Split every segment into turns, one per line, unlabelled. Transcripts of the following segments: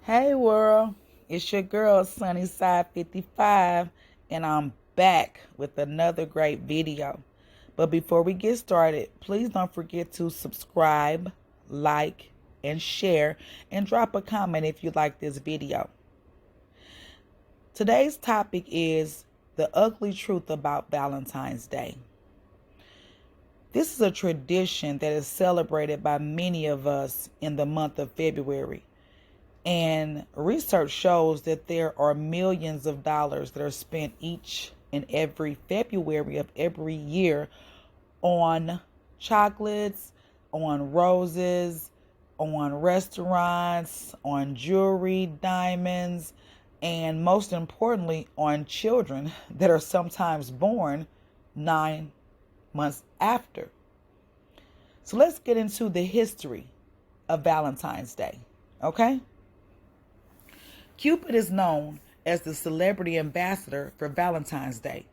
Hey world, it's your girl Sunnyside 55 and I'm back with another great video. But before we get started, please don't forget to subscribe, like, and share and drop a comment if you like this video. Today's topic is the ugly truth about Valentine's Day. This is a tradition that is celebrated by many of us in the month of February. And research shows that there are millions of dollars that are spent each and every February of every year on chocolates, on roses, on restaurants, on jewelry, diamonds, and most importantly, on children that are sometimes born 9 months after. So let's get into the history of Valentine's Day, okay? Cupid is known as the celebrity ambassador for Valentine's Day.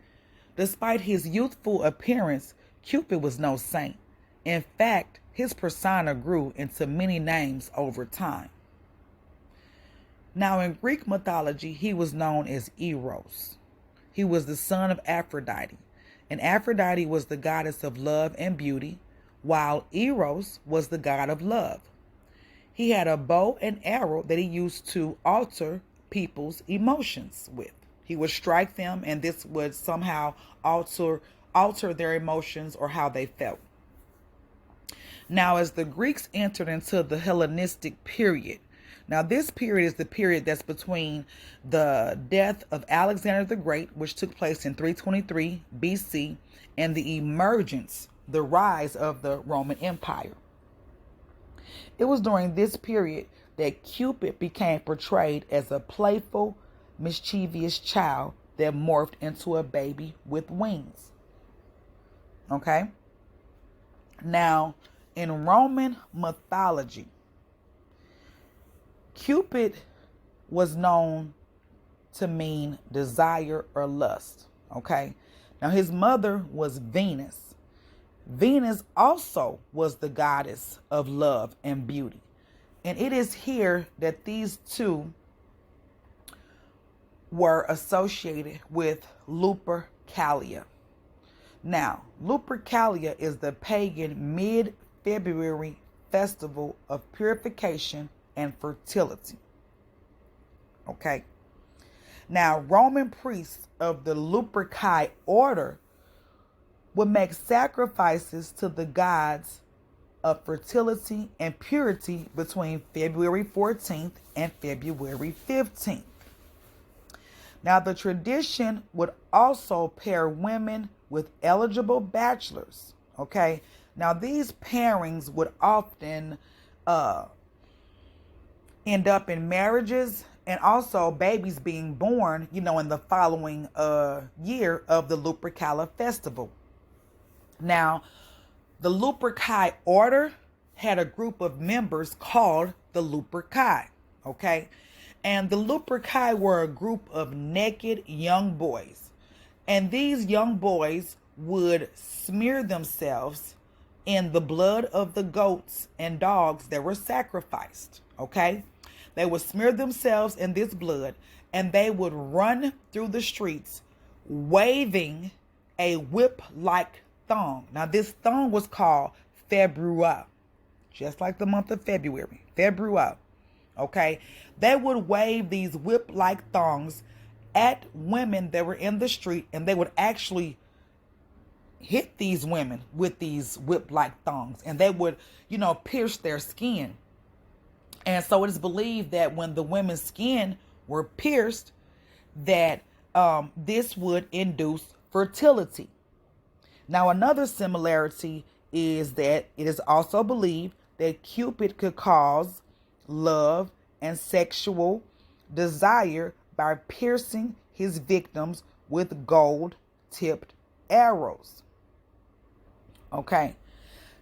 Despite his youthful appearance, Cupid was no saint. In fact, his persona grew into many names over time. Now, in Greek mythology, he was known as Eros. He was the son of Aphrodite, and Aphrodite was the goddess of love and beauty, while Eros was the god of love. He had a bow and arrow that he used to alter people's emotions with. He would strike them, and this would somehow alter their emotions or how they felt. Now, as the Greeks entered into the Hellenistic period, now this period is the period that's between the death of Alexander the Great, which took place in 323 BC, and the rise of the Roman Empire. It was during this period that Cupid became portrayed as a playful, mischievous child that morphed into a baby with wings. Okay? Now, in Roman mythology, Cupid was known to mean desire or lust. Okay? Now, his mother was Venus. Venus also was the goddess of love and beauty. And it is here that these two were associated with Lupercalia. Now, Lupercalia is the pagan mid-February festival of purification and fertility. Okay. Now, Roman priests of the Luperci order would make sacrifices to the gods of fertility and purity between February 14th and February 15th. Now, the tradition would also pair women with eligible bachelors. Okay. Now, these pairings would often end up in marriages and also babies being born, in the following year of the Lupercalia festival. Now, the Luperci order had a group of members called the Luperci, okay? And the Luperci were a group of naked young boys. And these young boys would smear themselves in the blood of the goats and dogs that were sacrificed, okay? They would smear themselves in this blood, and they would run through the streets waving a whip-like thong. Now, this thong was called February, just like the month of February. February, okay? They would wave these whip-like thongs at women that were in the street, and they would actually hit these women with these whip-like thongs, and they would, pierce their skin. And so it is believed that when the women's skin were pierced, that this would induce fertility. Now, another similarity is that it is also believed that Cupid could cause love and sexual desire by piercing his victims with gold-tipped arrows. Okay.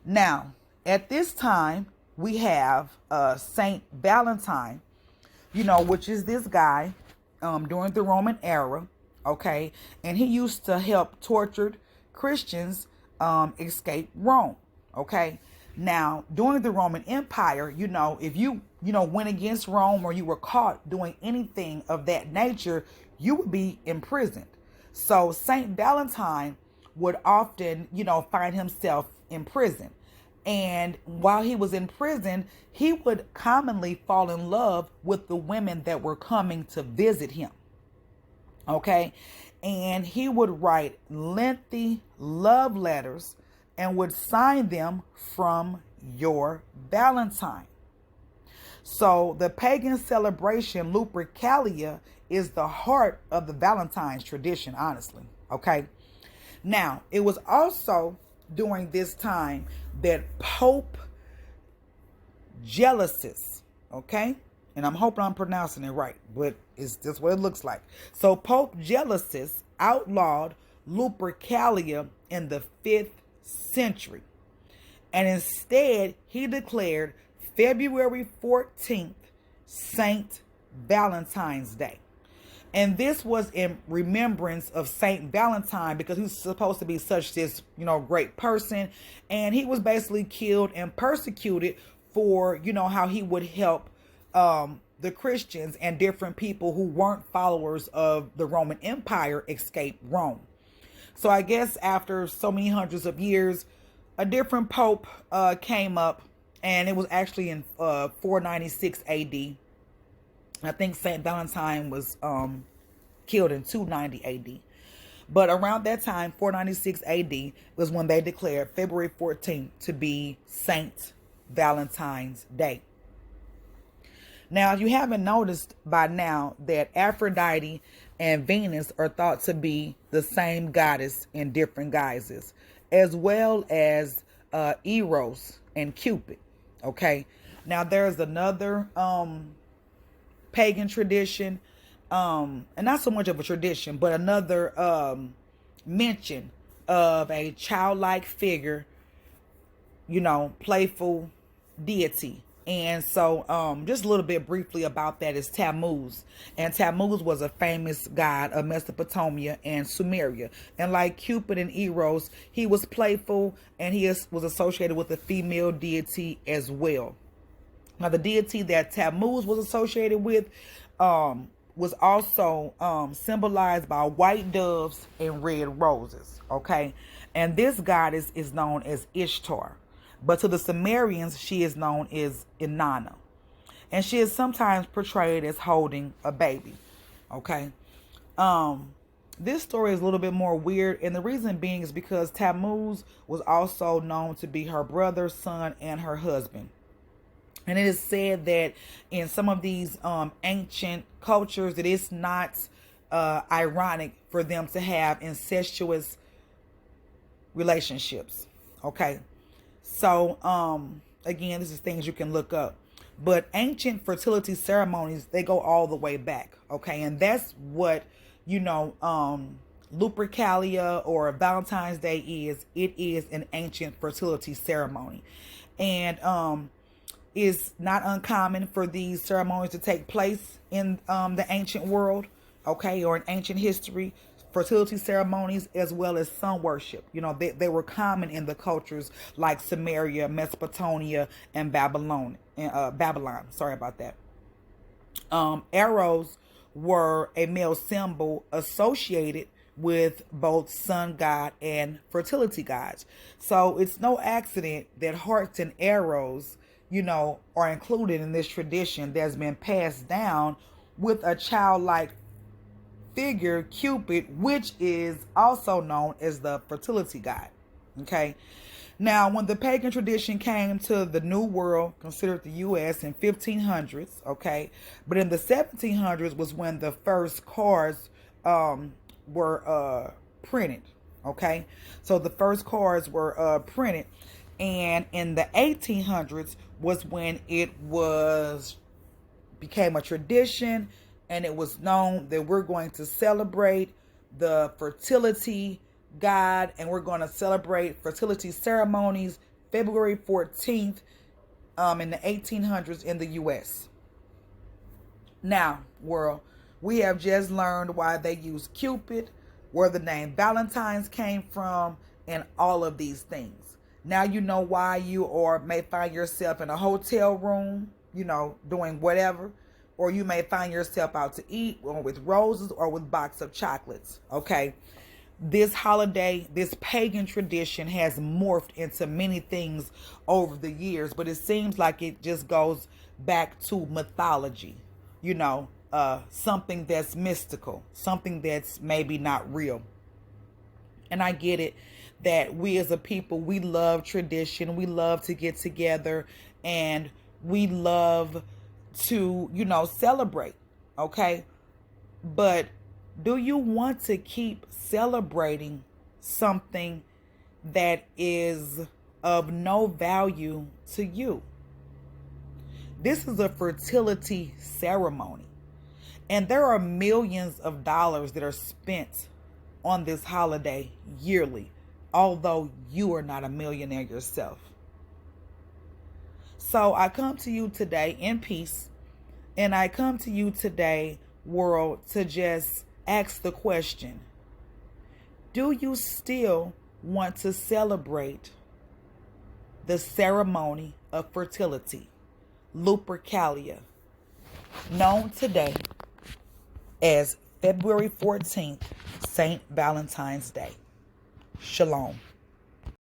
Now, at this time, we have Saint Valentine, which is this guy during the Roman era. Okay. And he used to help tortured Christians escape Rome. Okay. Now, during the Roman Empire, if you went against Rome or you were caught doing anything of that nature, you would be imprisoned. So Saint Valentine would often, find himself in prison. And while he was in prison, he would commonly fall in love with the women that were coming to visit him. Okay. And he would write lengthy love letters and would sign them from your Valentine. So the pagan celebration Lupercalia is the heart of the Valentine's tradition, honestly. Okay. Now, it was also during this time that Pope Gelasius, okay, and I'm hoping I'm pronouncing it right, but it's just what it looks like. So Pope Gelasius outlawed Lupercalia in the 5th century, and instead he declared February 14th Saint Valentine's Day. And this was in remembrance of Saint Valentine, because he was supposed to be such this, great person. And he was basically killed and persecuted for, how he would help the Christians and different people who weren't followers of the Roman Empire escape Rome. So I guess after so many hundreds of years, a different pope came up, and it was actually in 496 AD. I think Saint Valentine was killed in 290 AD. But around that time, 496 AD, was when they declared February 14th to be Saint Valentine's Day. Now, if you haven't noticed by now that Aphrodite and Venus are thought to be the same goddess in different guises, as well as Eros and Cupid. Okay. Now, there's another pagan tradition, and not so much of a tradition, but another mention of a childlike figure, playful deity. And so just a little bit briefly about that is Tammuz. And Tammuz was a famous god of Mesopotamia and Sumeria. And like Cupid and Eros, he was playful, and he was associated with a female deity as well. Now, the deity that Tammuz was associated with was also symbolized by white doves and red roses, okay? And this goddess is known as Ishtar. But to the Sumerians, she is known as Inanna. And she is sometimes portrayed as holding a baby, okay? This story is a little bit more weird, and the reason being is because Tammuz was also known to be her brother, son, and her husband. And it is said that in some of these ancient cultures, it is not ironic for them to have incestuous relationships. Okay. So, again, this is things you can look up. But ancient fertility ceremonies, they go all the way back. Okay. And that's what, Lupercalia or Valentine's Day is. It is an ancient fertility ceremony. And, it's not uncommon for these ceremonies to take place in the ancient world, okay, or in ancient history. Fertility ceremonies as well as sun worship. They were common in the cultures like Sumeria, Mesopotamia, and Babylon. Sorry about that. Arrows were a male symbol associated with both sun god and fertility gods. So it's no accident that hearts and arrows are included in this tradition that's been passed down with a childlike figure, Cupid, which is also known as the fertility god. Okay. Now, when the pagan tradition came to the New World, considered the U.S. in 1500s, okay, but in the 1700s was when the first cards were printed. Okay. So the first cards were printed. And in the 1800s was when it became a tradition, and it was known that we're going to celebrate the fertility god, and we're going to celebrate fertility ceremonies February 14th in the 1800s in the U.S. Now, world, we have just learned why they use Cupid, where the name Valentine's came from, and all of these things. Now you know why you or may find yourself in a hotel room, doing whatever. Or you may find yourself out to eat, or with roses, or with box of chocolates. Okay. This holiday, this pagan tradition has morphed into many things over the years, but it seems like it just goes back to mythology, something that's mystical, something that's maybe not real. And I get it that we as a people, we love tradition. We love to get together, and we love to, celebrate. Okay. But do you want to keep celebrating something that is of no value to you? This is a fertility ceremony, and there are millions of dollars that are spent on this holiday yearly, although you are not a millionaire yourself. So I come to you today in peace, and I come to you today, world, to just ask the question: do you still want to celebrate the ceremony of fertility, Lupercalia, known today as February 14th, St. Valentine's Day? Shalom.